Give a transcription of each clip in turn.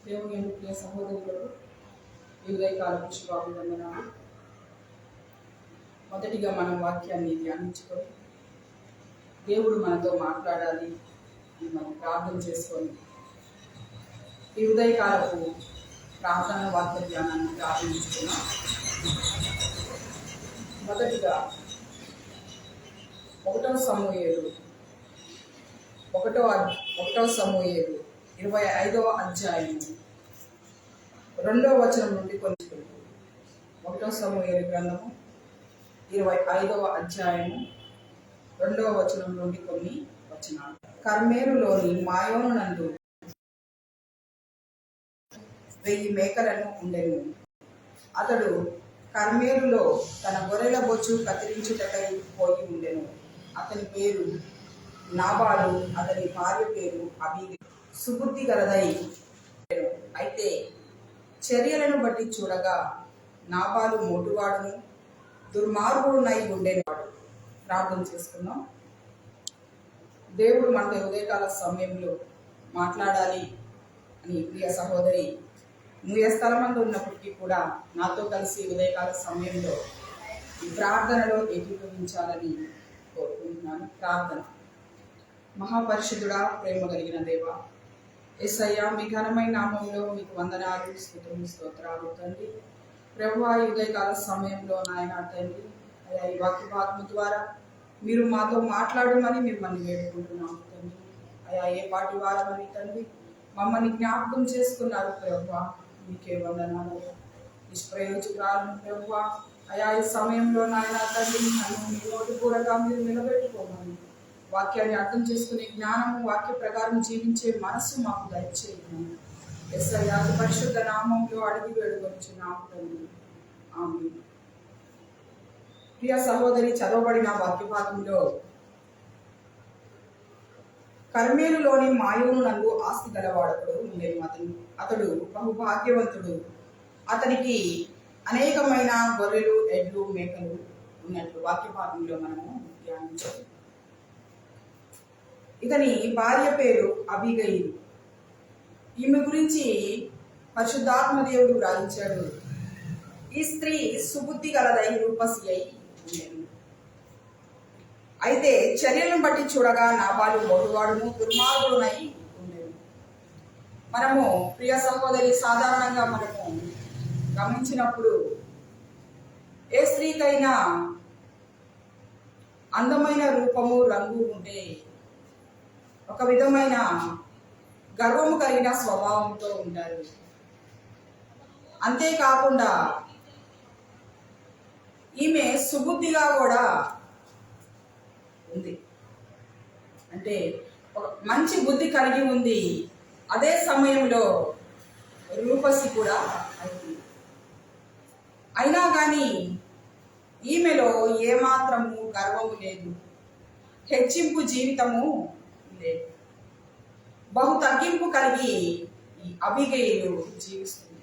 దేవుని ప్రియ సహోదరులకు ఈ ఉదయకాల శుభాభివందనాలు. మొదటిగా మనం వాక్యాన్ని ధ్యానించుకొని దేవుడు మనతో మాట్లాడాలి అని మనం ప్రార్థన చేసుకొని ఈ ఉదయకాలపు ప్రార్థన వాక్య ధ్యానాన్ని ప్రారంభించుకున్నాం. మొదటిగా 1 సమూయేలు 25వ అధ్యాయం 2వ వచనం నుండి కొన్ని 1 సమూయేలు గ్రంథము 25వ అధ్యాయము 2వ వచనం నుండి కొన్ని వచనాలు. కర్మేలులోని మాయోను నందు 1000 మేకలను ఉండెను. అతడు కర్మేలులో తన గొర్రెల బొచ్చు కత్తిరించుటకై పోయి ఉండెను. అతని పేరు నాబాలు, అతని భార్య పేరు అబీగై. సుబుద్ధి గలదై అయితే చర్యలను బట్టి చూడగా నాబాలు మోటువాడును దుర్మార్గుడునై ఉండేవాడు. ప్రార్థన చేసుకుందాం. దేవుడు మనతో ఉదయకాల సమయంలో మాట్లాడాలి అని ప్రియ సహోదరి నువ్వు ఏ స్థలమందు ఉన్నప్పటికీ కూడా నాతో కలిసి ఉదయకాల సమయంలో ఈ ప్రార్థనలో ఏకీభవించాలని కోరుకుంటున్నాను. ప్రార్థన. మహాపరిశుద్ధుడా, ప్రేమ కలిగిన దేవ, యేసయ్యా, మీ ఘనమైన నామంలో మీకు వందనాలు, స్తుతులు, స్తోత్రాలు తండ్రి. ప్రభువా, ఈ ఉదయకాల సమయంలో నాయన తండ్రి అయ్యా, ఈ వాక్య భాగము ద్వారా మీరు మాతో మాట్లాడమని మిమ్మల్ని వేడుకుంటున్నాము తండ్రి. అయ్యా, ఏ పాటి వారమని తండ్రి మమ్మల్ని జ్ఞాపకం చేసుకున్నారు ప్రభువా, మీకే వందనాలు. నిష్ప్రయోజకురాలను ప్రభువా, అయా ఈ సమయంలో నాయన తండ్రి నన్ను మీ నోటి పూరగా మీరు నిలబెట్టుకోమని, వాక్యాన్ని అర్థం చేసుకునే జ్ఞానము, వాక్య ప్రకారం జీవించే మనస్సు మాకు దయచేయమని యేసయ్యా పరిశుద్ధ నామంలో అడిగి వేడుకొచ్చున్నాము తండ్రి. ఆమేన్. ప్రియ సహోదరి, చదవబడిన వాక్య భాగంలో కర్మేలులోని మాయోను నందు ఆస్తి గలవాడొకడు ఉండేను. అతడు బహుభాగ్యవంతుడు. అతనికి అనేకమైన గొర్రెలు, ఎడ్లు, మేకలు ఉన్నట్లు వాక్య భాగంలో మనము ధ్యానించాము. ఇతని భార్య పేరు అబీగయి. ఈమె గురించి పరిశుద్ధాత్మ దేవుడు రాయించాడు. ఈ స్త్రీ సుబుద్ధి గలదై రూపసి అయి ఉండేను. అయితే చర్యలను బట్టి చూడగా నాబాలు మోటువాడును దుర్మార్గుడునై ఉండేను. మనము ప్రియ సహోదరి సాధారణంగా మనము గమనించినప్పుడు ఏ స్త్రీకైనా అందమైన రూపము, రంగు ఉంటే ఒక విధమైన గర్వము కలిగిన స్వభావంతో ఉంటారు. అంతేకాకుండా ఈమె సుబుద్ధిగా కూడా ఉంది. అంటే ఒక మంచి బుద్ధి కలిగి ఉంది. అదే సమయంలో రూపసి కూడా అయింది. అయినా కానీ ఈమెలో ఏమాత్రము గర్వము లేదు, హెచ్చింపు జీవితము లేదు. బహు తగ్గింపు కలిగి ఈ అబీగయిలు జీవిస్తుంది.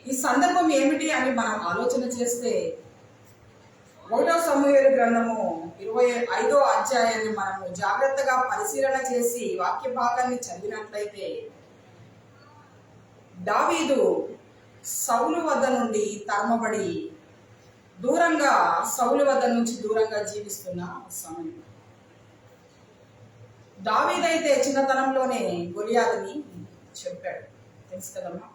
ఈ సందర్భం ఏమిటి అని మనం ఆలోచన చేస్తే 1 సమూయేలు గ్రంథము 25వ అధ్యాయాన్ని మనము జాగ్రత్తగా పరిశీలన చేసి వాక్య భాగాన్ని చదివినట్లయితే దావీదు సౌలు వద్ద నుండి తరమబడి సౌలు వద్ద నుంచి దూరంగా జీవిస్తున్న సమయం. దావీదైతే చిన్నతనంలోనే గొలియాతుని చెప్పాడు, తెలుసు కదమ్మా.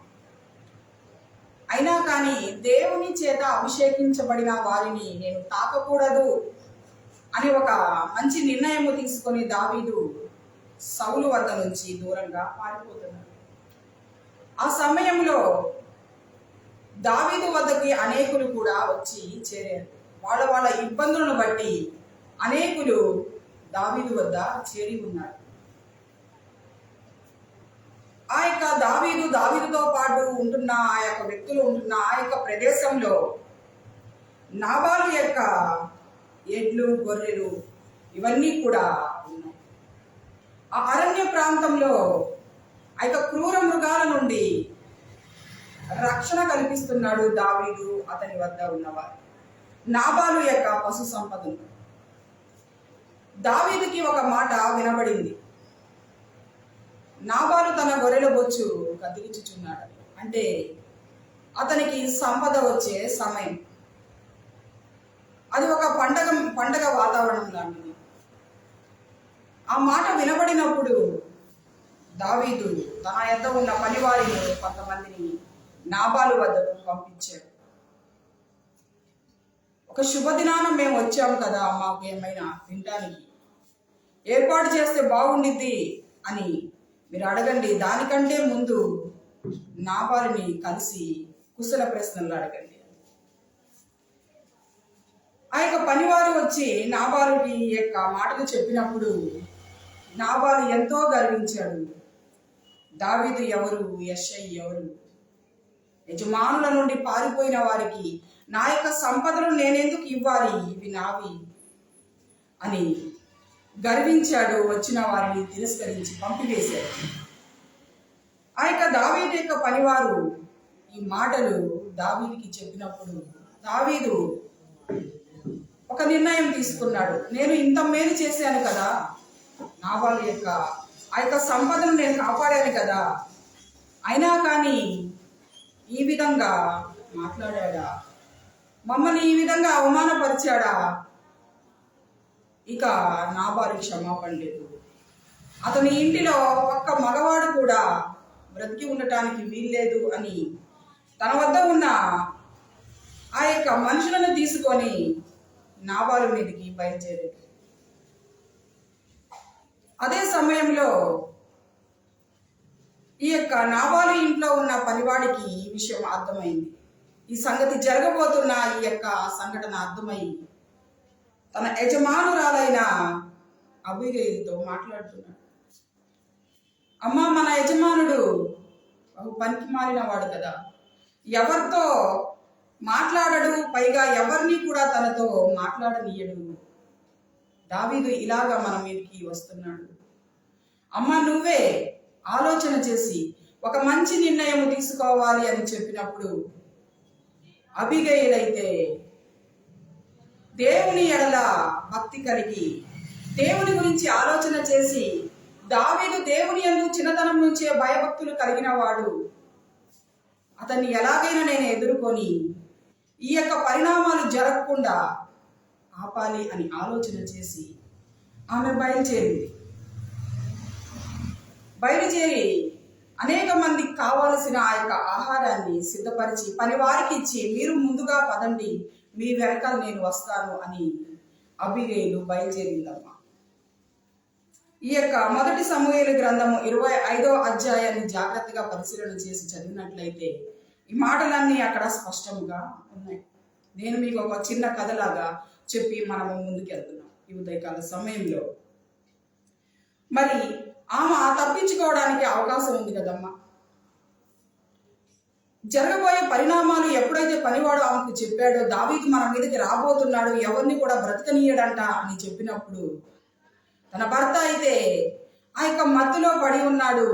అయినా కానీ దేవుని చేత అభిషేకించబడిన వారిని నేను తాకకూడదు అని ఒక మంచి నిర్ణయము తీసుకొని దావీదు సౌలు వద్ద నుంచి దూరంగా పారిపోతున్నాడు. ఆ సమయంలో దావీదు వద్దకి అనేకులు కూడా వచ్చి చేరారు. వాళ్ళ ఇబ్బందులను బట్టి అనేకులు దావీదు వద్ద చేరి ఉన్నారు. ఆ యొక్క దావీదుతో పాటు ఉంటున్న ఆ యొక్క వ్యక్తులు ఉంటున్న ఆ యొక్క ప్రదేశంలో నాబాలు యొక్క ఎడ్లు, గొర్రెలు ఇవన్నీ కూడా ఉన్నాయి. ఆ అరణ్య ప్రాంతంలో ఆ యొక్క క్రూర మృగాల నుండి రక్షణ కల్పిస్తున్నాడు దావీదు, అతని వద్ద ఉన్నవారు. నాబాలు యొక్క పశు సంపదను దావీదుకి ఒక మాట వినబడింది. నాబాలు తన గొర్రెల బొచ్చు కత్తిరించుచున్నాడు. అంటే అతనికి సంపద వచ్చే సమయం. అది ఒక పండగ వాతావరణం లాంటిది. ఆ మాట వినబడినప్పుడు దావీదు తన యొద్ద ఉన్న పనివారిని కొంతమందిని నాబాలు వద్దకు పంపించాడు. ఒక శుభదినాన మేము వచ్చాము కదా, మాకు ఏమైనా తినడానికి ఏర్పాటు చేస్తే బాగుండిద్ది అని మీరు అడగండి. దానికంటే ముందు నాబాలుని కలిసి కుశల ప్రశ్నలు అడగండి. ఆ యొక్క పనివారు వచ్చి నాబాలుకి యొక్క మాటలు చెప్పినప్పుడు నాబాలు ఎంతో గర్వించాడు. దావీదు ఎవరు, యెషై ఎవరు? యజమానుల నుండి పారిపోయిన వారికి నా యొక్క సంపదలు నేనెందుకు ఇవ్వాలి, ఇవి నావి అని గర్వించాడు. వచ్చిన వారిని తిరస్కరించి పంపివేశాడు. ఆ యొక్క దావీదు యొక్క పనివారు ఈ మాటలు దావీదుకి చెప్పినప్పుడు దావీదు ఒక నిర్ణయం తీసుకున్నాడు. నేను ఇంత మేలు చేశాను కదా, నాబాలు యొక్క ఆ యొక్క సంపదను నేను కాపాడాను కదా, అయినా కానీ ఈ విధంగా మాట్లాడా, మమ్మల్ని ఈ విధంగా అవమానపరిచాడా, ఇక నాబాలు క్షమాపణ లేదు. అతని ఇంటిలో ఒక్క మగవాడు కూడా బ్రతికి ఉండటానికి వీల్లేదు అని తన వద్ద ఉన్న ఆ యొక్క మనుషులను తీసుకొని నాబాలు మీదకి బయలుదేరాడు. అదే సమయంలో ఈ యొక్క నాబాలు ఇంట్లో ఉన్న పనివాడికి ఈ విషయం అర్థమైంది. ఈ సంగతి జరగబోతున్న ఈ యొక్క సంఘటన అర్థమై తన యజమానురాలైన అబీగయిలుతో మాట్లాడుతున్నాడు. అమ్మ, మన యజమానుడు పనికి మారిన వాడు కదా, ఎవరితో మాట్లాడడు, పైగా ఎవరిని కూడా తనతో మాట్లాడనీయడు. దావీదు ఇలాగా మన మీదకి వస్తున్నాడు. అమ్మ, నువ్వే ఆలోచన చేసి ఒక మంచి నిర్ణయం తీసుకోవాలి అని చెప్పినప్పుడు అబీగయిలైతే దేవుని ఎడల భక్తి కలిగి దేవుని గురించి ఆలోచన చేసి, దావీదు దేవుని యందు చిన్నతనం నుంచే భయభక్తులు కలిగిన వాడు, అతన్ని ఎలాగైనా నేను ఎదుర్కొని ఈ యొక్క పరిణామాలు జరగకుండా ఆపాలి అని ఆలోచన చేసి ఆమె బయలుదేరి అనేక మందికి కావాల్సిన ఆ యొక్క ఆహారాన్ని సిద్ధపరిచి పనివారికి ఇచ్చి, మీరు ముందుగా పదండి, మీ వెనకాల నేను వస్తాను అని అబీగయిలు బయలుదేరిందమ్మా. ఈ యొక్క మొదటి సమూయేలు గ్రంథము 25వ అధ్యాయాన్ని జాగ్రత్తగా పరిశీలన చేసి చదివినట్లయితే ఈ మాటలన్నీ అక్కడ స్పష్టంగా ఉన్నాయి. నేను మీకు ఒక చిన్న కథలాగా చెప్పి మనము ముందుకెళ్తున్నాం ఈ ఉదయకాల సమయంలో. మరి ఆమె తప్పించుకోవడానికి అవకాశం ఉంది కదమ్మా. జరగబోయే పరిణామాలు ఎప్పుడైతే పనివాడు ఆమెకు చెప్పాడో, దావీదు మన మీదకి రాబోతున్నాడు, ఎవరిని కూడా బ్రతకనీయడంట అని చెప్పినప్పుడు తన భర్త అయితే ఆ యొక్క మత్తులో పడి ఉన్నాడు.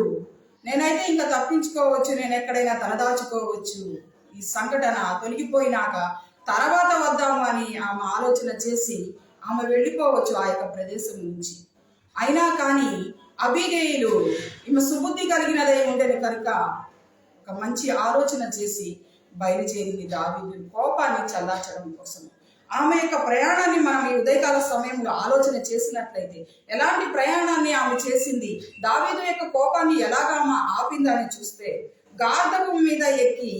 నేనైతే ఇంకా తప్పించుకోవచ్చు, నేను ఎక్కడైనా తలదాచుకోవచ్చు, ఈ సంఘటన తొలగిపోయినాక తర్వాత వద్దాము అని ఆమె ఆలోచన చేసి ఆమె వెళ్ళిపోవచ్చు ఆ యొక్క ప్రదేశం నుంచి. అయినా కానీ అబీగయిలు ఈమె సుబుద్ధి కలిగినదై ఉండేది కనుక ఒక మంచి ఆలోచన చేసి బయలుదేరింది దావీదు కోపాన్ని చల్లార్చడం కోసం. ఆమె యొక్క ప్రయాణాన్ని మనం ఈ ఉదయకాల సమయంలో ఆలోచన చేసినట్లయితే ఎలాంటి ప్రయాణాన్ని ఆమె చేసింది, దావీదు యొక్క కోపాన్ని ఎలాగా ఆమె ఆపిందని చూస్తే, గార్ధపు మీద ఎక్కి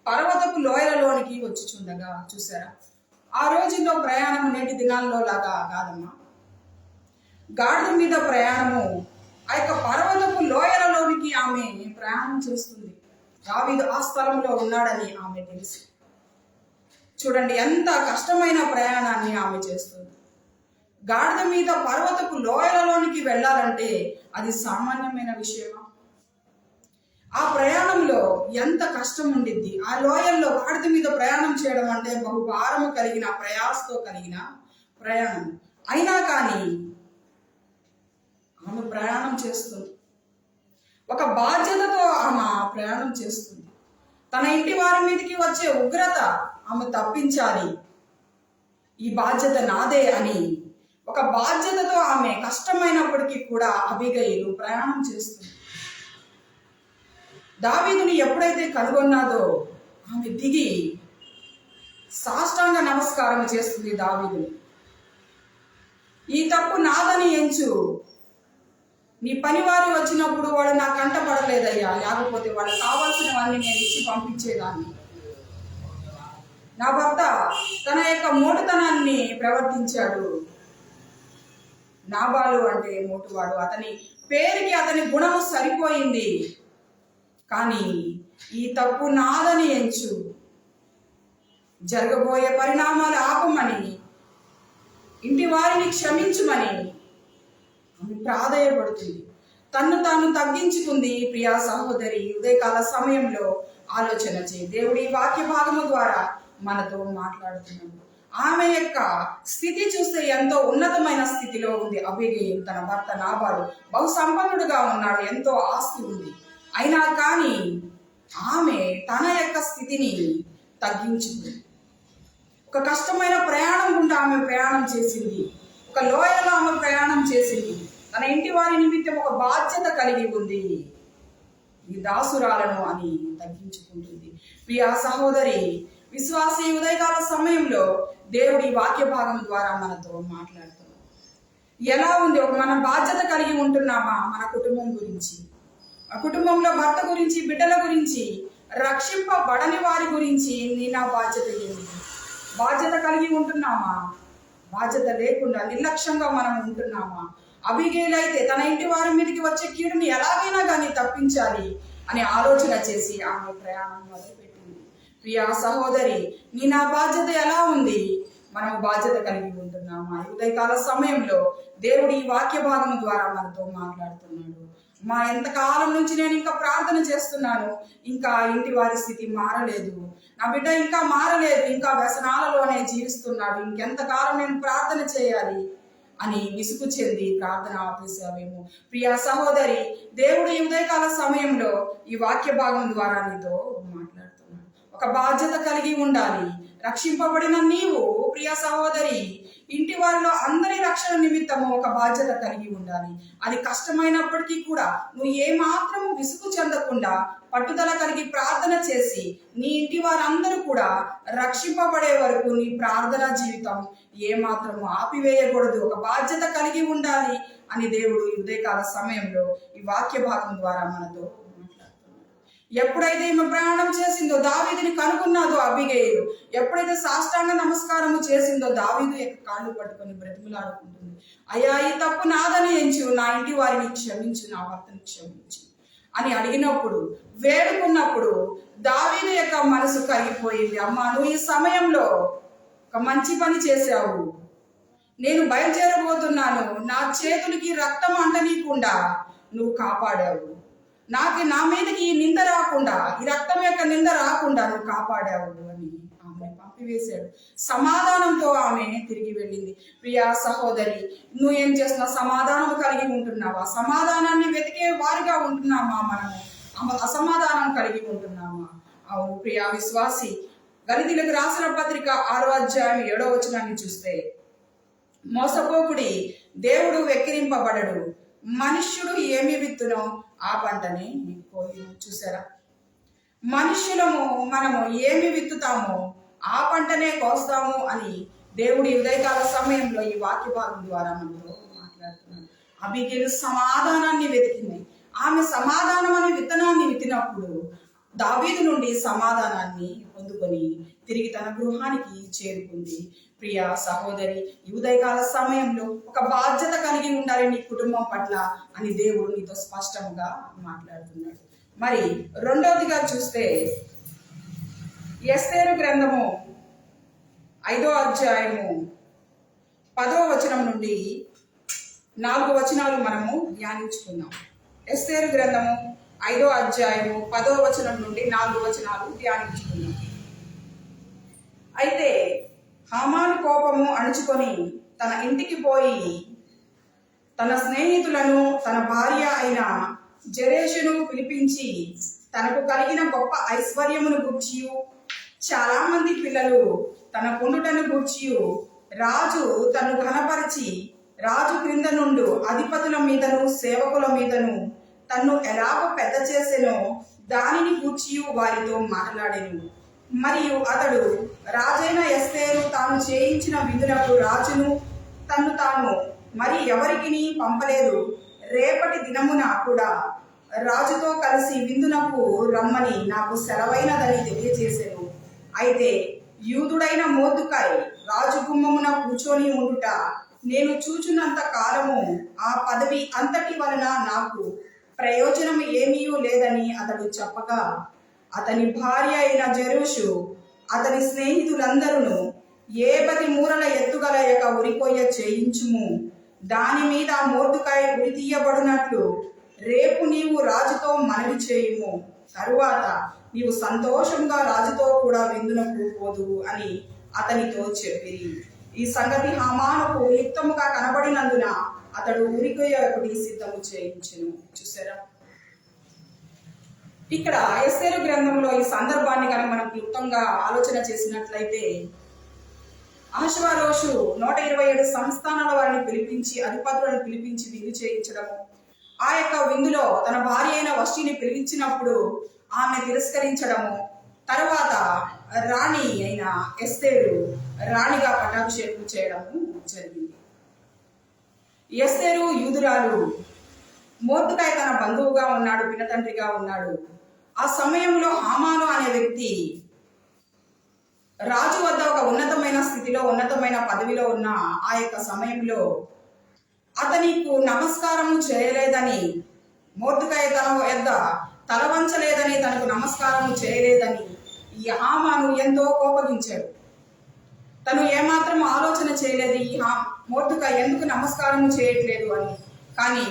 పర్వతపు లోయలలోనికి వచ్చిచుండగా చూసారా. ఆ రోజుల్లో ప్రయాణం నేటి దినాల్లో లాగా కాదమ్మా. గాడిద మీద ప్రయాణము ఆ యొక్క పర్వతపు లోయలలోనికి ఆమె ప్రయాణం చేస్తుంది. దావీదు ఆ స్థలంలో ఉన్నాడని ఆమె తెలుసు. చూడండి ఎంత కష్టమైన ప్రయాణాన్ని ఆమె చేస్తుంది. గాడిద మీద పర్వతపు లోయలలోనికి వెళ్ళాలంటే అది సామాన్యమైన విషయమా? ఆ ప్రయాణంలో ఎంత కష్టం ఉండిద్ది. ఆ లోయల్లో గాడిద మీద ప్రయాణం చేయడం అంటే బహుభారము కలిగిన ప్రయాసతో కలిగిన ప్రయాణం. అయినా కానీ ఆమె ప్రయాణం చేస్తుంది. ఒక బాధ్యతతో ఆమె ప్రయాణం చేస్తుంది. తన ఇంటి వారి మీదకి వచ్చే ఉగ్రత ఆమె తప్పించాలి, ఈ బాధ్యత నాదే అని ఒక బాధ్యతతో ఆమె కష్టమైనప్పటికీ కూడా అబీగయిలు ప్రయాణం చేస్తుంది. దావీదుని ఎప్పుడైతే కనుగొన్నాదో ఆమె దిగి సాష్టాంగ నమస్కారం చేస్తుంది దావీదుని. ఈ తప్పు నాదని ఎంచు, నీ పనివారు వచ్చినప్పుడు వాడు నా కంట పడలేదయ్యా, లేకపోతే వాడు కావాల్సినవన్నీ నేను ఇచ్చి పంపించేదాన్ని. నా భర్త తన యొక్క మోటుతనాన్ని ప్రవర్తించాడు. నాబాలు అంటే మోటువాడు, అతని పేరుకి అతని గుణము సరిపోయింది. కానీ ఈ తప్పు నాదని ఎంచు, జరగబోయే పరిణామాలు ఆపమని, ఇంటి వారిని క్షమించుమని ఆమె ప్రాధేయపడుతుంది. తన్ను తాను తగ్గించుకుంది. ప్రియా సహోదరి, ఉదయకాల సమయంలో ఆలోచన చేయి. దేవుడి వాక్య భాగము ద్వారా మనతో మాట్లాడుతున్నాడు. ఆమె యొక్క స్థితి చూస్తే ఎంతో ఉన్నతమైన స్థితిలో ఉంది. అబీగయీలు తన భర్త నాబాలు బహు సంపన్నుడుగా ఉన్నాడు, ఎంతో ఆస్తి ఉంది. అయినా కానీ ఆమె తన యొక్క స్థితిని తగ్గించుకుంది. ఒక కష్టమైన ప్రయాణం గుండా ఆమె ప్రయాణం చేసింది. ఒక లోయలో ఆమె ప్రయాణం చేసింది. తన ఇంటి వారి నిమిత్తం ఒక బాధ్యత కలిగి ఉంది. ఈ దాసురాలను అని తగ్గించుకుంటుంది. ప్రియా సహోదరి విశ్వాసి, ఉదయకాల సమయంలో దేవుడి వాక్య భాగం ద్వారా మనతో మాట్లాడుతున్నాడు. ఎలా ఉంది? మన బాధ్యత కలిగి ఉంటున్నామా? మన కుటుంబం గురించి, ఆ కుటుంబంలో భర్త గురించి, బిడ్డల గురించి, రక్షింపబడని వారి గురించి నా బాధ్యత ఏమిటి? బాధ్యత కలిగి ఉంటున్నామా? బాధ్యత లేకుండా నిర్లక్ష్యంగా మనం ఉంటున్నామా? అబీగయీలు అయితే తన ఇంటి వారి మీదకి వచ్చే కీడుని ఎలాగైనా కానీ తప్పించాలి అని ఆలోచన చేసి ఆమె ప్రయాణం మొదలుపెట్టింది. ప్రియా సహోదరి, నా బాధ్యత ఎలా ఉంది? మనం బాధ్యత కలిగి ఉంటున్నామా? ఉదయకాల సమయంలో దేవుడి ఈ వాక్య భాగం ద్వారా మనతో మాట్లాడుతున్నాడు. ఎంతకాలం నుంచి నేను ఇంకా ప్రార్థన చేస్తున్నాను, ఇంకా ఇంటి వారి స్థితి మారలేదు, నా బిడ్డ ఇంకా మారలేదు, ఇంకా వ్యసనాలలోనే జీవిస్తున్నాడు, ఇంకెంతకాలం నేను ప్రార్థన చేయాలి అని విసుగు చెంది ప్రార్థన ఆపేసావేమో. ప్రియా సహోదరి, దేవుడు ఈ ఉదయకాల సమయంలో ఈ వాక్య భాగం ద్వారా నీతో మాట్లాడుతున్నాడు. ఒక బాధ్యత కలిగి ఉండాలి. రక్షింపబడిన నీవు ప్రియా సహోదరి, ఇంటి వారిలో అందరి రక్షణ నిమిత్తము ఒక బాధ్యత కలిగి ఉండాలి. అది కష్టమైనప్పటికీ కూడా నువ్వు ఏమాత్రము విసుగు చెందకుండా పట్టుదల కలిగి ప్రార్థన చేసి నీ ఇంటి వారందరూ కూడా రక్షింపబడే వరకు నీ ప్రార్థనా జీవితం ఏమాత్రము ఆపివేయకూడదు. ఒక బాధ్యత కలిగి ఉండాలి అని దేవుడు ఈ ఉదయకాల సమయంలో ఈ వాక్య భాగం ద్వారా మనతో మాట్లాడుతున్నాడు. ఎప్పుడైతే ఈమె ప్రయాణం చేసిందో, దావీదుని కనుగొన్నాదో అబీగయీలు, ఎప్పుడైతే సాష్టాంగ నమస్కారము చేసిందో, దావీదు యొక్క కాళ్ళు పట్టుకొని బ్రతిమలాడుకుంటుంది. అయ్యా, ఈ తప్పు నాదని ఎంచు, నా ఇంటి వారిని క్షమించు, నా భర్తని క్షమించు అని అడిగినప్పుడు, వేడుకున్నప్పుడు దావీదు యొక్క మనసు కరిగిపోయింది. అమ్మా, నువ్వు ఈ సమయంలో ఒక మంచి పని చేశావు. నేను బయలుదేరబోతున్నాను, నా చేతులకి రక్తం అంటనీయకుండా నువ్వు కాపాడావు. నా మీదకి ఈ నింద రాకుండా, ఈ రక్తం యొక్క నింద రాకుండా నువ్వు కాపాడావు అని ఆమె పంపివేశాడు. సమాధానంతో ఆమె తిరిగి వెళ్ళింది. ప్రియా సహోదరి, నువ్వేం చేస్తున్నావు? సమాధానం కలిగి ఉంటున్నావా? సమాధానాన్ని వెతికే వారిగా ఉంటున్నామా? మనము అసమాధానం కలిగి ఉంటున్నామా? అవును ప్రియా విశ్వాసి, గలితీయులకు రాసిన పత్రిక 6వ అధ్యాయం 7వ వచనాన్ని చూస్తే, మోసపోకుడి, దేవుడు వెక్కిరింపబడడు, మనుష్యుడు ఏమి విత్తునో ఆ పంటనే కోయును. చూసారా? మనుష్యులము మనము ఏమి విత్తుతామో ఆ పంటనే కోస్తాము అని దేవుడి ఉదయకాల సమయంలో ఈ వాక్య భాగం ద్వారా మనతో మాట్లాడుతున్నాడు. అబీగయీలు సమాధానాన్ని వెతికింది. ఆమె సమాధానం అనే విత్తనాన్ని విత్తినప్పుడు దావీదు నుండి సమాధానాన్ని పొందుకొని తిరిగి తన గృహానికి చేరుకుంది. ప్రియా సహోదరి, ఈ ఉదయకాల సమయంలో ఒక బాధ్యత కలిగి ఉండాలి నీ కుటుంబం పట్ల అని దేవుడు నీతో స్పష్టంగా మాట్లాడుతున్నాడు. మరి రెండవదిగా చూస్తే, ఎస్తేరు గ్రంథము 5వ అధ్యాయము 10వ వచనం నుండి 4 వచనాలు మనము ధ్యానించుకుందాం. ఎస్తేరు గ్రంథము 5వ అధ్యాయము 10వ వచనం నుండి 4 వచనాలు ధ్యానించుకుందాం. అయితే హామాను కోపము అణుచుకొని తన ఇంటికి పోయి తన స్నేహితులను, తన భార్య అయిన జెరెషును పిలిపించి తనకు కలిగిన గొప్ప ఐశ్వర్యమును గూర్చియు, చాలా మంది పిల్లలు తన పొందుటను గూర్చియు, రాజు తను ఘనపరిచి రాజు క్రింద నుండు అధిపతుల మీదను సేవకుల మీదను తన్ను ఎలాగో పెద్ద చేసెనో దానిని గూర్చి వారితో మాట్లాడెను. మరియు అతడు రాజైన ఎస్తేరు తాను చేయించిన విందులకు రాజును తన్ను తాను మరి ఎవరికిని పంపలేదు. రేపటి దినమున కూడా రాజుతో కలిసి విందునకు రమ్మని నాకు సెలవైనదని తెలియజేసెను. అయితే యూదుడైన మొర్దెకై రాజు గుమ్మమున కూర్చొని ఉండుట నేను చూచున్నంత కాలము ఆ పదవి అంతటి వలన నాకు ప్రయోజనం ఏమీ లేదని అతడు చెప్పగా, అతని భార్య అయిన జెరూషు అతని స్నేహితులందరూ 10 మూరల ఎత్తుగల యొక్క ఉరికొయ్య చేయించుము, దాని మీద మొర్దెకై ఉరి తీయబడినట్లు రేపు నీవు రాజుతో మనవి చేయుము. తరువాత నీవు సంతోషంగా రాజుతో కూడా విందునకు పోదువు అని అతనితో చెప్పిరి. ఈ సంగతి హామానుకు యుక్తముగా కనబడినందున అతడు ఉరికొయ్య ఒకటి సిద్ధము చేయించెను. చూసారా, ఇక్కడ ఎస్తేరు గ్రంథంలో ఈ సందర్భాన్ని కనుక మనం క్లుప్తంగా ఆలోచన చేసినట్లయితే, అహష్వేరోషు 127 సంస్థానాల వారిని పిలిపించి అధిపతులను పిలిపించి విందు చేయించడము, ఆ యొక్క విందులో తన భార్య అయిన వష్టిని పిలిపించినప్పుడు ఆమె తిరస్కరించడము, తర్వాత రాణి అయిన ఎస్తేరు రాణిగా పట్టాభిషేకం చేయడము జరిగింది. ఎస్తేరు యూదురాలు, మొర్దెకై తన బంధువుగా ఉన్నాడు, పినతండ్రిగా ఉన్నాడు. ఆ సమయంలో హామాను అనే వ్యక్తి రాజు వద్ద ఒక ఉన్నతమైన స్థితిలో ఉన్నతమైన పదవిలో ఉన్న ఆ యొక్క సమయంలో అతనికి నమస్కారము చేయలేదని, మొర్దెకై తన వద్ద తల వంచలేదని, తనకు నమస్కారము చేయలేదని ఈ హామాను ఎంతో కోపగించాడు. తను ఏమాత్రం ఆలోచన చేయలేదు ఈ మొర్దెకై ఎందుకు నమస్కారము చేయట్లేదు అని. కానీ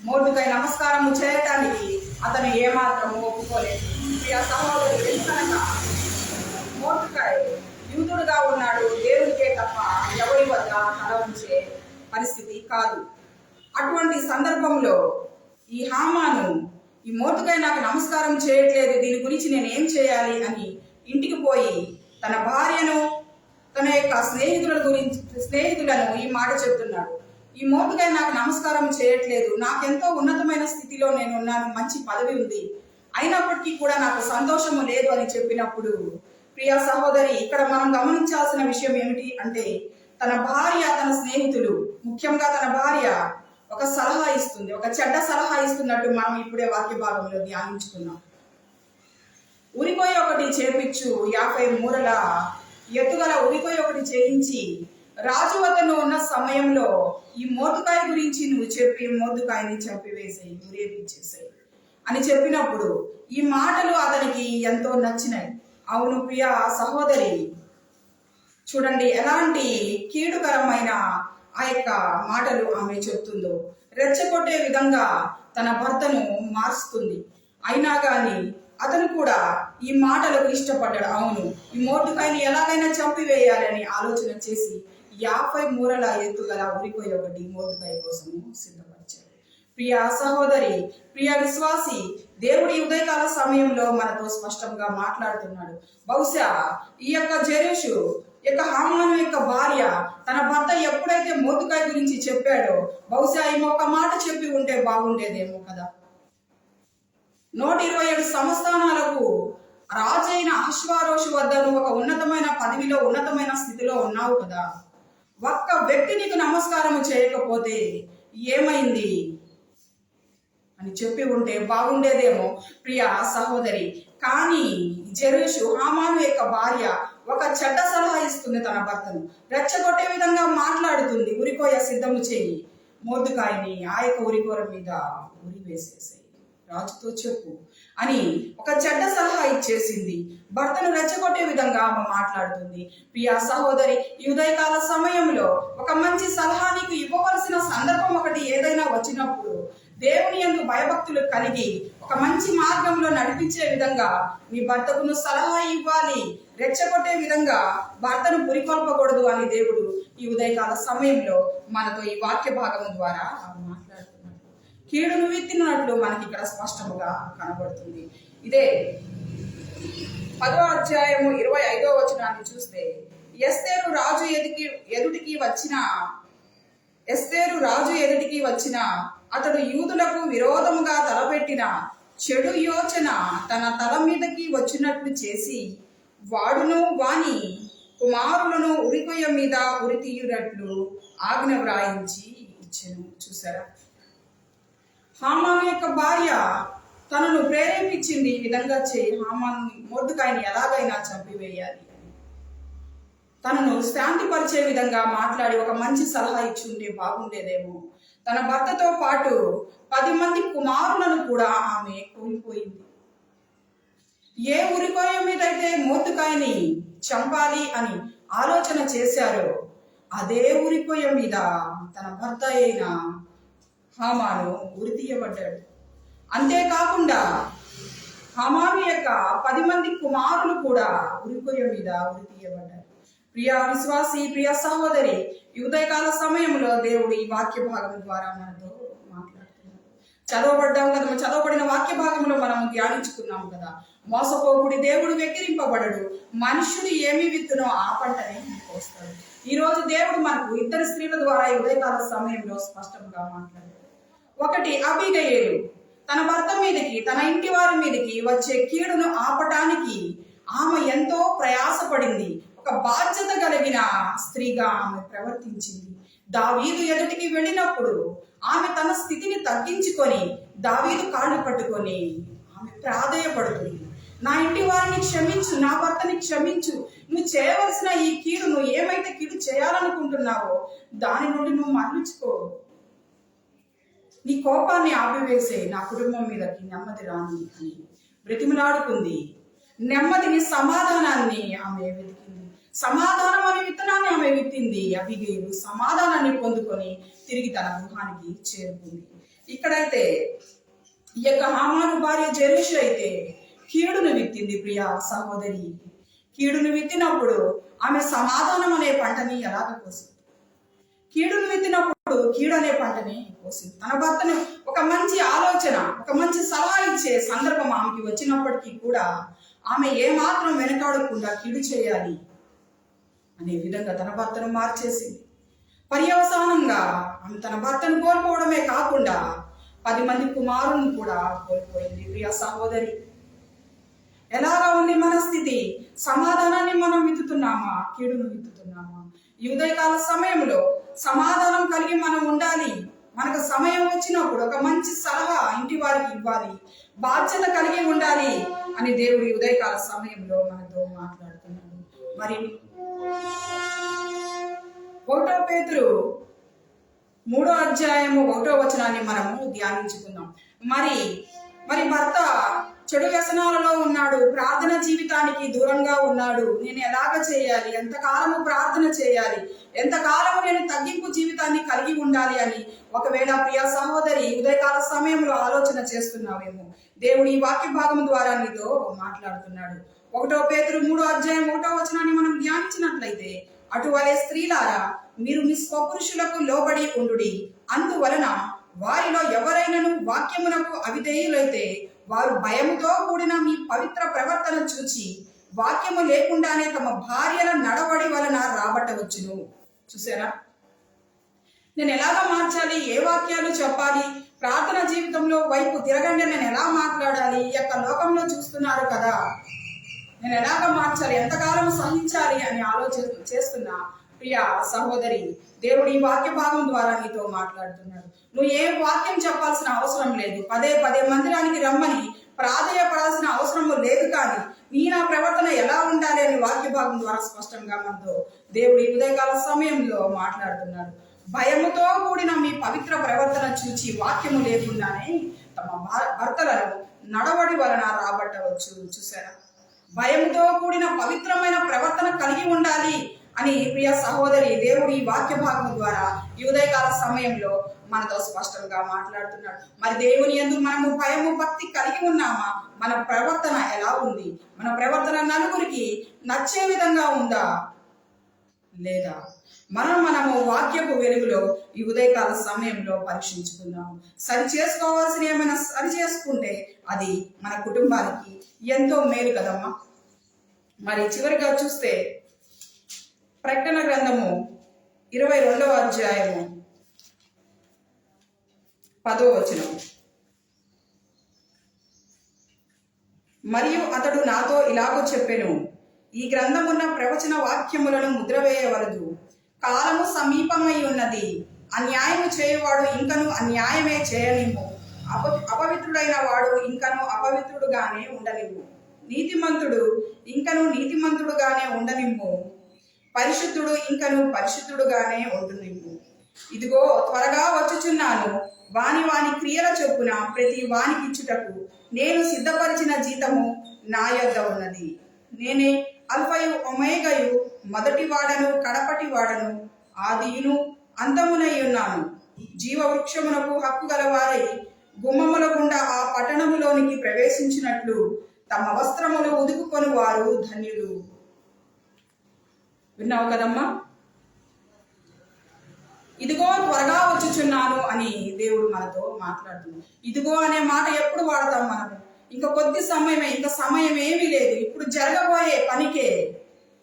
మొర్దెకై నమస్కారము చేయటానికి అతను ఏమాత్రము ఒప్పుకోలేదు. ఆ సహోదరుడు ఎందుకనగా మొర్దెకై యూదుడుగా ఉన్నాడు, దేవుడికే తప్ప ఎవరి వద్ద తల ఉంచే పరిస్థితి కాదు. అటువంటి సందర్భంలో ఈ హామాను ఈ మొర్దెకై నాకు నమస్కారం చేయట్లేదు, దీని గురించి నేను ఏం చేయాలి అని ఇంటికి పోయి తన భార్యను తన యొక్క స్నేహితులను ఈ మాట చెప్తున్నాడు. ఈ మొర్దెకై నాకు నమస్కారం చేయట్లేదు, నాకెంతో ఉన్నతమైన స్థితిలో నేను ఉన్నాను, మంచి పదవి ఉంది, అయినప్పటికీ కూడా నాకు సంతోషము లేదు అని చెప్పినప్పుడు, ప్రియ సహోదరి, ఇక్కడ మనం గమనించాల్సిన విషయం ఏమిటి అంటే, తన భార్య తన స్నేహితులు, ముఖ్యంగా తన భార్య ఒక సలహా ఇస్తుంది, ఒక చెడ్డ సలహా ఇస్తున్నట్టు మనం ఇప్పుడే వాక్య భాగంలో ధ్యానించుకున్నాం. ఉరికొయ్య ఒకటి చేపించు, 50 మూరల ఎత్తుగల ఉరికొయ్య ఒకటి చేయించి రాజు వద్దను ఉన్న సమయంలో ఈ మొర్దెకై గురించి నువ్వు చెప్పి మొర్దెకైని చంపివేసేయి, ఉరేపించేసేయి అని చెప్పినప్పుడు ఈ మాటలు అతనికి ఎంతో నచ్చినాయి. అవును ప్రియ సహోదరి, చూడండి ఎలాంటి కీడుకరమైన ఆ యొక్క మాటలు ఆమె చెప్తుందో. రెచ్చగొట్టే విధంగా తన భర్తను మార్చుతుంది. అయినా కానీ అతను కూడా ఈ మాటలకు ఇష్టపడ్డాడు. అవును, ఈ మొర్దెకైని ఎలాగైనా చంపివేయాలని ఆలోచన చేసి 50 మూరల ఎత్తుగల ఉరికొయ్య ఒకటి మొర్దెకై కోసము సిద్ధపరిచాడు. ప్రియ సహోదరి, ప్రియ విశ్వాసి, దేవుడి ఉదయకాల సమయంలో మనతో స్పష్టంగా మాట్లాడుతున్నాడు. బహుశా ఈ యొక్క జెరూషు యొక్క హామాను యొక్క భార్య తన భర్త ఎప్పుడైతే మొర్దెకై గురించి చెప్పాడో, బహుశా ఈమె ఒక మాట చెప్పి ఉంటే బాగుండేదేమో కదా. 127 సంస్థానాలకు రాజైన అహష్వేరోషు వద్ద నువ్వు ఒక ఉన్నతమైన పదవిలో ఉన్నతమైన స్థితిలో ఉన్నావు కదా, ఒక్క వ్యక్తి నీకు నమస్కారం చేయకపోతే ఏమైంది అని చెప్పి ఉంటే బాగుండేదేమో ప్రియ సహోదరి. కానీ జెరూషు, హామాను యొక్క భార్య, ఒక చెడ్డ సలహా ఇస్తుంది తన భర్తను, రెచ్చగొట్టే విధంగా మాట్లాడుతుంది. ఉరికొయ్య సిద్ధము చేయి, మొర్దెకైని ఆ యొక్క ఉరికొర మీద ఉరి వేసేసాయి, రాజుతో చెప్పు అని ఒక చెడ్డ సలహా ఇచ్చేసింది. భర్తను రెచ్చగొట్టే విధంగా ఆమె మాట్లాడుతుంది. ప్రియ సహోదరి, ఈ ఉదయకాల సమయంలో ఒక మంచి సలహా నీకు ఇవ్వవలసిన సందర్భం ఒకటి ఏదైనా వచ్చినప్పుడు దేవుని యందు భయభక్తులు కలిగి ఒక మంచి మార్గంలో నడిపించే విధంగా నీ భర్తకు నువ్వు సలహా ఇవ్వాలి. రెచ్చగొట్టే విధంగా భర్తను పురికొల్పకూడదు అని దేవుడు ఈ ఉదయకాల సమయంలో మనతో ఈ వాక్య భాగం ద్వారా మాట్లాడుతున్నాడు. కీడును విత్తినట్లు మనకి ఇక్కడ స్పష్టముగా కనబడుతుంది. ఇదే 10వ అధ్యాయము 25వ వచనాన్ని చూస్తే, ఎస్తేరు రాజు ఎదుటికి వచ్చిన అతడు యూదులకు విరోధముగా తలపెట్టిన చెడు యోచన తన తల మీదకి వచ్చినట్లు చేసి వాడును వాని కుమారులను ఉరికొయ్య మీద ఉరి తీయునట్లు ఆజ్ఞ వ్రాయించి ఇచ్చెను. చూసారా, హామాను యొక్క భార్య తనను ప్రేరేపించింది ఈ విధంగా చేయి, హామాను మొర్దెకాయిని ఎలాగైనా చంపివేయాలి, తనను శాంతిపరిచే విధంగా మాట్లాడి ఒక మంచి సలహా ఇచ్చి ఉంటే బాగుండేదేమో. తన భర్తతో పాటు 10 మంది కుమారులను కూడా ఆమె కోల్పోయింది. ఏ ఉరికొయ్య మీదైతే మొర్దెకాయిని చంపాలి అని ఆలోచన చేశారో అదే ఉరికొయ్య మీద తన భర్త అయిన హామాను ఉరి తీయబడ్డాడు. అంతేకాకుండా హామాను యొక్క 10 మంది కుమారులు కూడా ఉరికొయ్య మీద ఉరి తీయబడ్డారు. ప్రియ విశ్వాసి, ప్రియ సహోదరి, ఈ ఉదయకాల సమయంలో దేవుడు ఈ వాక్య భాగం ద్వారా మనతో మాట్లాడుతున్నాడు. చదవబడ్డాం కదా, చదవబడిన వాక్య భాగంలో మనం ధ్యానించుకున్నాం కదా, మోసపోకుడి, దేవుడు వెక్కిరింపబడడు, మనుషుడు ఏమి విత్తునో ఆ పంటనే కోస్తాడు. ఈ రోజు దేవుడు మనకు 2 స్త్రీల ద్వారా ఈ ఉదయకాల సమయంలో స్పష్టంగా మాట్లాడాడు. ఒకటి, అబీగయీలు తన భర్త మీదకి, తన ఇంటి వారి మీదకి వచ్చే కీడును ఆపటానికి ఆమె ఎంతో ప్రయాసపడింది. ఒక బాధ్యత కలిగిన స్త్రీగా ఆమె ప్రవర్తించింది. దావీదు ఎదుటికి వెళ్ళినప్పుడు ఆమె తన స్థితిని తగ్గించుకొని దావీదు కాళ్ళు పట్టుకొని ఆమె ప్రాధేయపడుతుంది. నా ఇంటి వారిని క్షమించు, నా భర్తని క్షమించు, నువ్వు చేయవలసిన ఈ కీడు, నువ్వు ఏమైతే కీడు చేయాలనుకుంటున్నావో దాని నుండి నువ్వు మరలించుకో, నీ కోపాన్ని ఆపివేసే, నా కుటుంబం మీదకి నెమ్మది రాని అని బ్రతిమలాడుకుంది. నెమ్మదిని, సమాధానాన్ని ఆమె వెతికింది. సమాధానం అనే విత్తనాన్ని ఆమె విత్తింది. అబీగయీలు సమాధానాన్ని పొందుకొని తిరిగి తన గృహానికి చేరుకుంది. ఇక్కడైతే ఈ యొక్క హామాను భార్య జెరూషు అయితే కీడును విత్తింది. ప్రియ సహోదరి, కీడును విత్తినప్పుడు ఆమె సమాధానం అనే పంటని ఎలాగ కోసింది? కీడును విత్తినప్పుడు కీడు అనే పంటని కోసింది. తన భర్తను ఒక మంచి ఆలోచన, ఒక మంచి సలహా ఇచ్చే సందర్భం ఆమెకి వచ్చినప్పటికీ కూడా ఆమె ఏమాత్రం వెనకాడకుండా కీడు చేయాలి అనే విధంగా తన భర్తను మార్చేసింది. పర్యవసానంగా ఆమె తన భర్తను కోల్పోవడమే కాకుండా 10 మంది కుమారులను కూడా కోల్పోయింది. ప్రియ సహోదరి, ఎలాగా ఉంది మన స్థితి? సమాధానాన్ని మనం విత్తుతున్నామా, కీడును విత్తుతున్నామా? ఈ ఉదయకాల సమయంలో సమాధానం కలిగి మనం ఉండాలి. మనకు సమయం వచ్చినప్పుడు ఒక మంచి సలహా ఇంటి వారికి ఇవ్వాలి, బాధ్యత కలిగి ఉండాలి అని దేవుడు ఈ ఉదయకాల సమయంలో మనతో మాట్లాడుతున్నాడు. మరి 1 పేతురు 3వ అధ్యాయము 1వ వచనాన్ని మనము ధ్యానించుకుందాం. మరి భర్త చెడు వ్యసనాలలో ఉన్నాడు, ప్రార్థన జీవితానికి దూరంగా ఉన్నాడు, నేను ఎలాగ చేయాలి, ఎంతకాలము ప్రార్థన చేయాలి, ఎంతకాలము నేను తగ్గింపు జీవితాన్ని కలిగి ఉండాలి అని ఒకవేళ ప్రియ సహోదరి ఉదయకాల సమయంలో ఆలోచన చేస్తున్నావేమో, దేవుడు ఈ వాక్య భాగం ద్వారా నీతో మాట్లాడుతున్నాడు. 1 పేతురు 3వ అధ్యాయం 1వ వచనాన్ని మనం ధ్యానించినట్లయితే, అటువలే స్త్రీలారా మీరు మీ స్వపురుషులకు లోబడి ఉండుడి, అందువలన వారిలో ఎవరైనను వాక్యమునకు అవిధేయులైతే వారు భయముతో కూడిన మీ పవిత్ర ప్రవర్తన చూచి వాక్యము లేకుండానే తమ భార్యల నడవడి వలన రాబట్టవచ్చును. చూసారా, నేను ఎలాగ మార్చాలి, ఏ వాక్యాలు చెప్పాలి, ప్రార్థన జీవితంలో వైపు తిరగండి, నేను ఎలా మాట్లాడాలి, ఈ యొక్క లోకంలో చూస్తున్నారు కదా, నేను ఎలాగ మార్చాలి, ఎంతకాలం సహించాలి అని ఆలోచన చేస్తున్నా ప్రియ సహోదరి, దేవుడు ఈ వాక్య భాగం ద్వారా నీతో మాట్లాడుతున్నాడు. నువ్వు ఏ వాక్యం చెప్పాల్సిన అవసరం లేదు, పదే మందిరానికి రమ్మని ప్రాధేయపడాల్సిన అవసరము లేదు. కానీ నా ప్రవర్తన ఎలా ఉండాలి అని వాక్య భాగం ద్వారా స్పష్టంగా మనతో దేవుడు ఈ ఉదయకాల సమయంలో మాట్లాడుతున్నాడు. భయముతో కూడిన మీ పవిత్ర ప్రవర్తన చూచి వాక్యము లేకుండానే తమ భర్తలను నడవడి వలన రాబట్టవచ్చు. చూసారా, భయముతో కూడిన పవిత్రమైన ప్రవర్తన కలిగి ఉండాలి అని ప్రియ సహోదరి, దేవుడు ఈ వాక్య భాగం ద్వారా ఈ ఉదయకాల సమయంలో మనతో స్పష్టంగా మాట్లాడుతున్నాడు. మరి దేవుని యందు మనము భయము, భక్తి కలిగి ఉన్నామా? మన ప్రవర్తన ఎలా ఉంది? మన ప్రవర్తన నలుగురికి నచ్చే విధంగా ఉందా లేదా? మనము వాక్యపు వెలుగులో ఈ ఉదయకాల సమయంలో పరీక్షించుకుందాము. సరి చేసుకోవాల్సిన ఏమైనా సరి చేసుకుంటే అది మన కుటుంబానికి ఎంతో మేలు కదమ్మా. మరి చివరిగా చూస్తే ప్రకటన గ్రంథము 22వ అధ్యాయము 10వ వచనం. మరియు అతడు నాతో ఇలాగో చెప్పెను, ఈ గ్రంథమున్న ప్రవచన వాక్యములను ముద్రవేయవలదు, కాలము సమీపమై ఉన్నది. అన్యాయము చేయువాడు ఇంకను అన్యాయమే చేయనిమ్ము, అపవిత్రుడైన వాడు ఇంకను అపవిత్రుడుగానే ఉండనిమ్ము, నీతిమంతుడు ఇంకను నీతిమంతుడుగానే ఉండనిమ్ము, పరిశుద్ధుడు ఇంకను పరిశుద్ధుడుగానే ఉండునిమ్ము. ఇదిగో త్వరగా వచ్చుచున్నాను, వాని వాని క్రియల చొప్పున ప్రతి వానికిచ్చుటకు నేను సిద్ధపరిచిన జీతము నా యొద్ద ఉన్నది. నేనే అల్ఫయు ఒమేగయు, మొదటి వాడను కడపటి వాడను, ఆదియును అంతమునై ఉన్నాను. జీవవృక్షమునకు హక్కు గలవారై గుమ్మముల గుండా ఆ పట్టణములోనికి ప్రవేశించినట్లు తమ వస్త్రములు ఉదుకుకొని వారు ధన్యులు. విన్నావు కదమ్మా? ఇదిగో త్వరగా వచ్చుచున్నాను అని దేవుడు మనతో మాట్లాడుతున్నాడు. ఇదిగో అనే మాట ఎప్పుడు వాడతాం మనము? ఇంకా కొద్ది సమయమే, ఇంకా సమయం ఏమీ లేదు, ఇప్పుడు జరగబోయే పనికే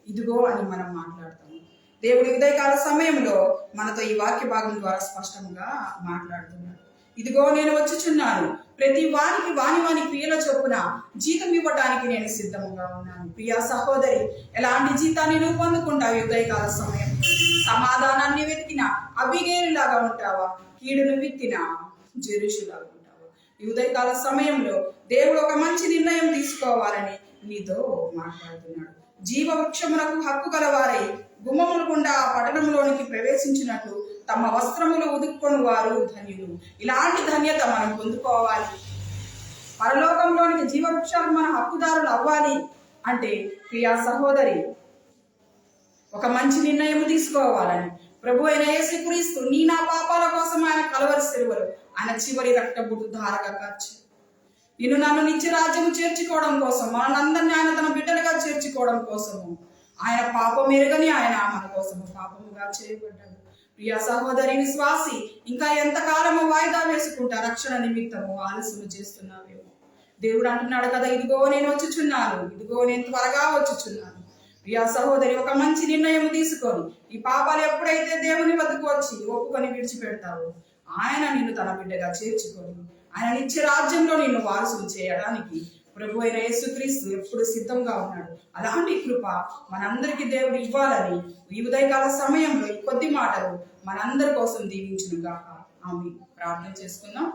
ఇదిగో అని మనం మాట్లాడతాము. దేవుడి ఉదయకాల సమయంలో మనతో ఈ వాక్య భాగం ద్వారా స్పష్టంగా మాట్లాడుతున్నాడు. ఇదిగో నేను వచ్చుచున్నాను, ప్రతి వానికి వాని వాని క్రియల చొప్పున జీతం ఇవ్వడానికి నేను సిద్ధంగా ఉన్నాను. ప్రియా సహోదరి, ఎలాంటి జీతాన్ని నువ్వు పొందుకుంటావు? ఉదయకాల సమయం సమాధానాన్ని వెతికిన అబిగేలులాగా ఉంటావా? కీడును విత్తిన జెరుషులాగా ఉంటావా? ఈ ఉదయకాల సమయంలో దేవుడు ఒక మంచి నిర్ణయం తీసుకోవాలని నీతో మాట్లాడుతున్నాడు. జీవవృక్షములకు హక్కు గలవారై గుమ్మముల గుండా ఆ పట్టణంలోనికి ప్రవేశించినట్లు తమ వస్త్రములు ఉదుక్కొని వారు ధన్యులు. ఇలాంటి ధన్యత మనం పొందుకోవాలి. పరలోకంలోనికి జీవవృక్షాలకు మన హక్కుదారులు అవ్వాలి అంటే ప్రియా సహోదరి ఒక మంచి నిర్ణయం తీసుకోవాలని ప్రభు అయిన యేసుక్రీస్తు నీ నా పాపాల కోసం ఆయన కలవరి సిలువలో ఆయన చివరి రక్తబొట్టు ధారగా ఖర్చు నిన్ను నన్ను నిత్య రాజ్యము చేర్చుకోవడం కోసం, మనందరినీ ఆయన తన బిడ్డలుగా చేర్చుకోవడం కోసము ఆయన పాపం ఎరుగని ఆయన మన కోసము పాపముగా చేయబడ్డాడు. ప్రియ సహోదరి విశ్వాసి, ఇంకా ఎంతకాలము వాయిదా వేసుకుంటా రక్షణ నిమిత్తము ఆలస్యం చేస్తున్నావేమో. దేవుడు అంటున్నాడు కదా, ఇదిగో నేను వచ్చుచున్నాను, ఇదిగో నేను త్వరగా వచ్చుచున్నాను. ప్రియ సహోదరి, ఒక మంచి నిర్ణయం తీసుకొని ఈ పాపాలు ఎప్పుడైతే దేవుని వద్దకు వచ్చి ఒప్పుకొని విడిచిపెడతావో ఆయన నిన్ను తన బిడ్డగా చేర్చుకొని ఆయన నిత్య రాజ్యంలో నిన్ను వారసులు చేయడానికి ప్రభు అయిన యేసుక్రీస్తు ఎప్పుడు సిద్ధంగా ఉన్నాడు. అలాంటి కృప మనందరికీ దేవుడు ఇవ్వాలని ఈ ఉదయకాల సమయంలో ఈ కొద్ది మాటలు మనందరి కోసం దీవించునుగాక. ఆమె ప్రార్థన చేసుకుందాం.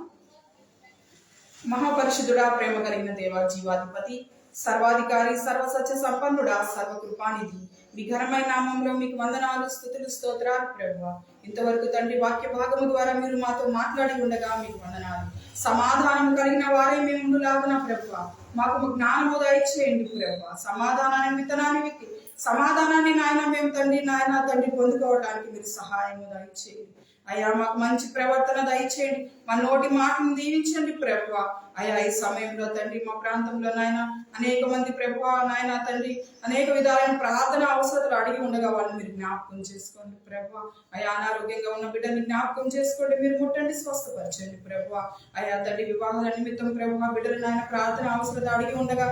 మహాపరిశుద్ధుడా, ప్రేమ కలిగిన దేవా, జీవాధిపతి, సర్వాధికారి, సర్వసత్య సంపన్నుడా, సర్వకృపానిధి, మీ ఘనమైన నామంలో మీకు వందనాలు, స్తుతులు, స్తోత్రాలు ప్రభువా. ఇంతవరకు తండ్రి వాక్య భాగము ద్వారా మీరు మాతో మాట్లాడి ఉండగా మీకు వందనాలు. సమాధానం కలిగిన వారే మేము లాగున ప్రభువా, మాకు జ్ఞానము దయచేయండి ప్రభువా. సమాధానాన్ని విత్తనాన్ని విత్తి సమాధానాన్ని నాయన మేము తండ్రి పొందుకోవడానికి మీరు సహాయము దయచేయండి అయ్యా. మాకు మంచి ప్రవర్తన దయచేయండి, మా నోటి మాటను దీవించండి ప్రభువా. అయ్యా, ఈ సమయంలో తండ్రి మా ప్రాంతంలో నాయన అనేక మంది ప్రభువా నాయన తండ్రి అనేక విధాలైన ప్రార్థన అవసరాలు అడిగి ఉండగా వాళ్ళని మీరు జ్ఞాపకం చేసుకోండి ప్రభువా. అయ్యా, అనారోగ్యంగా ఉన్న బిడ్డని జ్ఞాపకం చేసుకోండి, మీరు ముట్టండి, స్వస్థపరచండి ప్రభువా. అయ్యా తండ్రి, వివాహాల నిమిత్తం ప్రభువా బిడ్డలు నాయన ప్రార్థన అవసరాలు అడిగి ఉండగా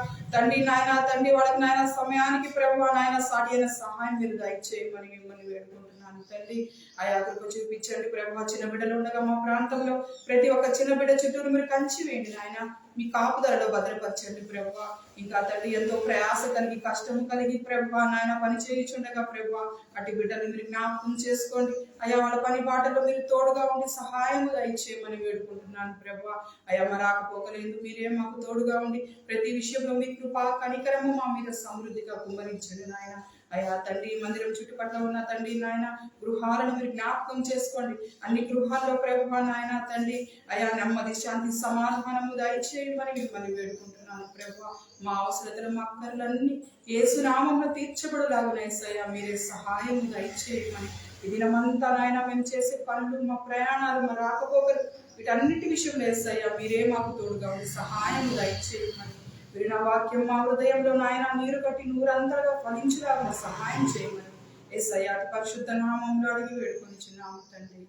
నాయన తండ్రి వాళ్ళకి నాయన సమయానికి ప్రభువా నాయన సాటి అయిన సహాయం మీరు దయచేయమని మిమ్మల్ని వేడుకుంటున్నాను తండ్రి. అయా కృప చూపించండి ప్రభువా. చిన్న బిడ్డలు ఉండగా మా ప్రాంతంలో ప్రతి ఒక్క చిన్న బిడ్డ చుట్టూరు మీరు కంచి వేయండి నాయన, మీ కాపుదలలో భద్రపరచండి ప్రభువా. ఇంకా తండ్రి ఎంతో ప్రయాస కలిగి కష్టము కలిగి ప్రభువా నాయన పని చేయించుండగా ప్రభువా అటు బిడ్డలు మీరు జ్ఞాపకం చేసుకోండి అయ్యా. వాళ్ళ పని బాటలో మీరు తోడుగా ఉండి సహాయం దయచేయమని వేడుకుంటున్నాను ప్రభువా. అయ్యా, మా రాకపోకలేదు మీరే మాకు తోడుగా ఉండి ప్రతి విషయంలో మీ కృపా కనికరము మా మీద సమృద్ధిగా కుమ్మరించండి నాయన. అయ్యా తండ్రి, మందిరం చుట్టుపక్కల ఉన్న తండ్రి నాయన గృహాలను మీరు జ్ఞాపకం చేసుకోండి. అన్ని గృహాల్లో ప్రభువా నాయన తండ్రి అయ్యా నెమ్మది, శాంతి, సమాధానము దయచేయమని మిమ్మల్ని వేడుకుంటున్నాను ప్రభువా. మా అవసరతలు, మా అక్కర్లన్నీ యేసు నామములో తీర్చబడులాగున యేసయ్యా మీరే సహాయం దయచేయమని. ఈ దినమంతా నాయన మేము చేసే పనులు, మా ప్రయాణాలు, మా రాకపోకలు వీటన్నిటి విషయంలో యేసయ్యా మీరే మాకు తోడుగా ఉండి సహాయం దయచేయమని. మీరు నా వాక్యం మా హృదయంలో నాయన నీరు కట్టి నూరంతలుగా ఫలించులాగా సహాయం చేయమని యేసయ్యా పరిశుద్ధ నామంలో అడిగి వేడుకొనిచున్నాము తండ్రి.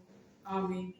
ఆమేన్.